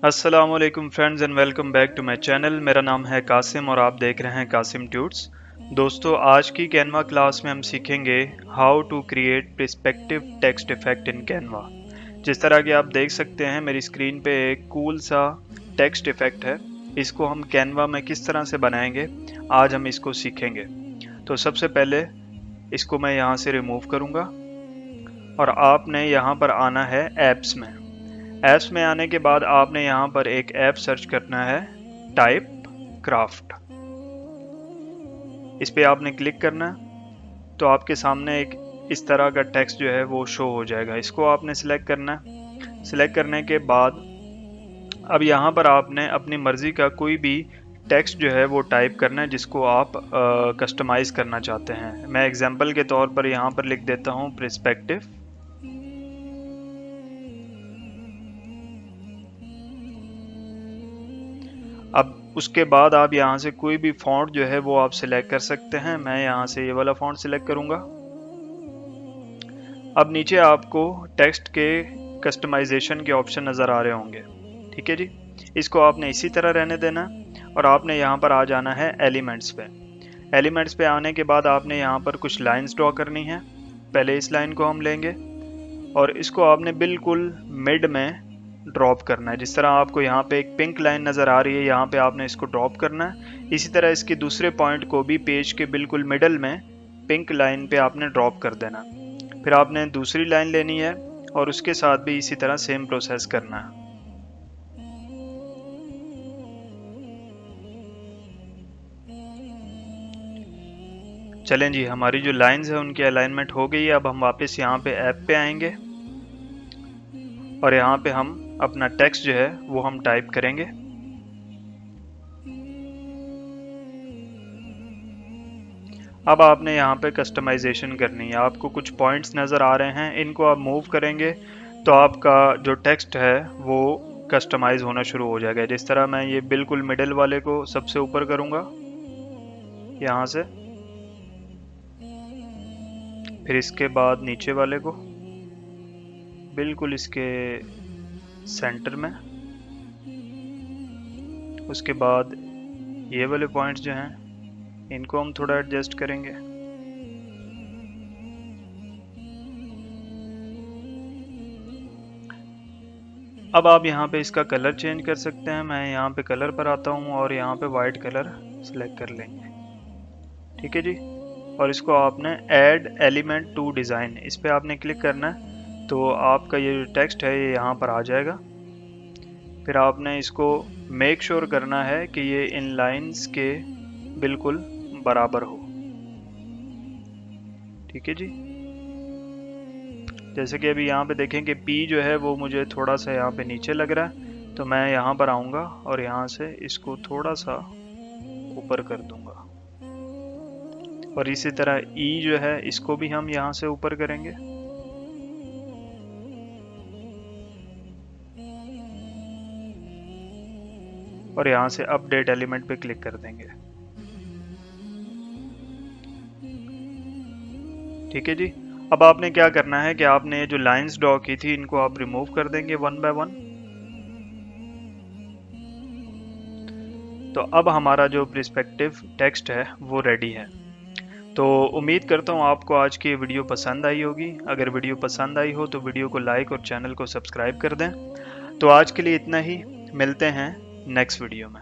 अस्सलामुअलैकुम friends and welcome back to my channel. मेरा नाम है कासिम और आप देख रहे हैं कासिम ट्यूट्स। दोस्तों, आज की कैनवा क्लास में हम सीखेंगे how to create perspective text effect in Canva. जिस तरह कि आप देख सकते हैं मेरी स्क्रीन पे एक कूल सा टेक्स्ट इफेक्ट है। इसको हम कैनवा में किस तरह से बनाएंगे, आज हम इसको सीखेंगे। तो सबसे पहले इसको मैं यहाँ से रिमूव करूँगा और आपने यहाँ पर आना है ऐप्स में। ऐप्स में आने के बाद आपने यहाँ पर एक ऐप सर्च करना है, टाइप क्राफ्ट। इस पे आपने क्लिक करना है तो आपके सामने एक इस तरह का टेक्स्ट जो है वो शो हो जाएगा। इसको आपने सिलेक्ट करना है। सिलेक्ट करने के बाद अब यहाँ पर आपने अपनी मर्जी का कोई भी टेक्स्ट जो है वो टाइप करना है जिसको आप कस्टमाइज करना चाहते हैं। मैं एग्जांपल के तौर पर यहाँ पर लिख देता हूँ पर्सपेक्टिव। अब उसके बाद आप यहाँ से कोई भी फॉन्ट जो है वो आप सिलेक्ट कर सकते हैं। मैं यहाँ से ये वाला फॉन्ट सिलेक्ट करूंगा। अब नीचे आपको टेक्स्ट के कस्टमाइजेशन के ऑप्शन नज़र आ रहे होंगे, ठीक है जी। इसको आपने इसी तरह रहने देना और आपने यहाँ पर आ जाना है एलिमेंट्स पे। एलिमेंट्स पे आने के बाद आपने यहाँ पर कुछ लाइंस ड्रॉ करनी है। पहले इस लाइन को हम लेंगे और इसको आपने बिल्कुल मिड में ड्रॉप करना है। जिस तरह आपको यहाँ पे एक पिंक लाइन नज़र आ रही है, यहाँ पे आपने इसको ड्रॉप करना है। इसी तरह इसके दूसरे पॉइंट को भी पेज के बिल्कुल मिडल में पिंक लाइन पे आपने ड्रॉप कर देना। फिर आपने दूसरी लाइन लेनी है और उसके साथ भी इसी तरह सेम प्रोसेस करना है। चलें जी, हमारी जो लाइंस है उनकी अलाइनमेंट हो गई है। अब हम वापस यहाँ पे ऐप पे आएंगे और यहाँ पे हम अपना टेक्स्ट जो है वो हम टाइप करेंगे। अब आपने यहाँ पे कस्टमाइजेशन करनी है। आपको कुछ पॉइंट्स नज़र आ रहे हैं, इनको आप मूव करेंगे तो आपका जो टेक्स्ट है वो कस्टमाइज होना शुरू हो जाएगा। जिस तरह मैं ये बिल्कुल मिडिल वाले को सबसे ऊपर करूँगा यहाँ से, फिर इसके बाद नीचे वाले को बिल्कुल इसके सेंटर में, उसके बाद ये वाले पॉइंट्स जो हैं इनको हम थोड़ा एडजस्ट करेंगे। अब आप यहाँ पे इसका कलर चेंज कर सकते हैं। मैं यहाँ पे कलर पर आता हूँ और यहाँ पे वाइट कलर सिलेक्ट कर लेंगे, ठीक है जी। और इसको आपने ऐड एलिमेंट टू डिज़ाइन, इस पे आपने क्लिक करना है तो आपका ये जो टेक्स्ट है ये यहाँ पर आ जाएगा। फिर आपने इसको मेक श्योर करना है कि ये इन लाइंस के बिल्कुल बराबर हो, ठीक है जी। जैसे कि अभी यहाँ पे देखें कि P जो है वो मुझे थोड़ा सा यहाँ पे नीचे लग रहा है, तो मैं यहाँ पर आऊँगा और यहाँ से इसको थोड़ा सा ऊपर कर दूंगा। और इसी तरह E जो है इसको भी हम यहाँ से ऊपर करेंगे। और यहाँ से अपडेट एलिमेंट पे क्लिक कर देंगे, ठीक है जी। अब आपने क्या करना है कि आपने जो लाइंस ड्रॉ की थी इनको आप रिमूव कर देंगे वन बाय वन। तो अब हमारा जो पर्सपेक्टिव टेक्स्ट है वो रेडी है। तो उम्मीद करता हूँ आपको आज की वीडियो पसंद आई होगी। अगर वीडियो पसंद आई हो तो वीडियो को लाइक और चैनल को सब्सक्राइब कर दें। तो आज के लिए इतना ही, मिलते हैं नेक्स्ट वीडियो में।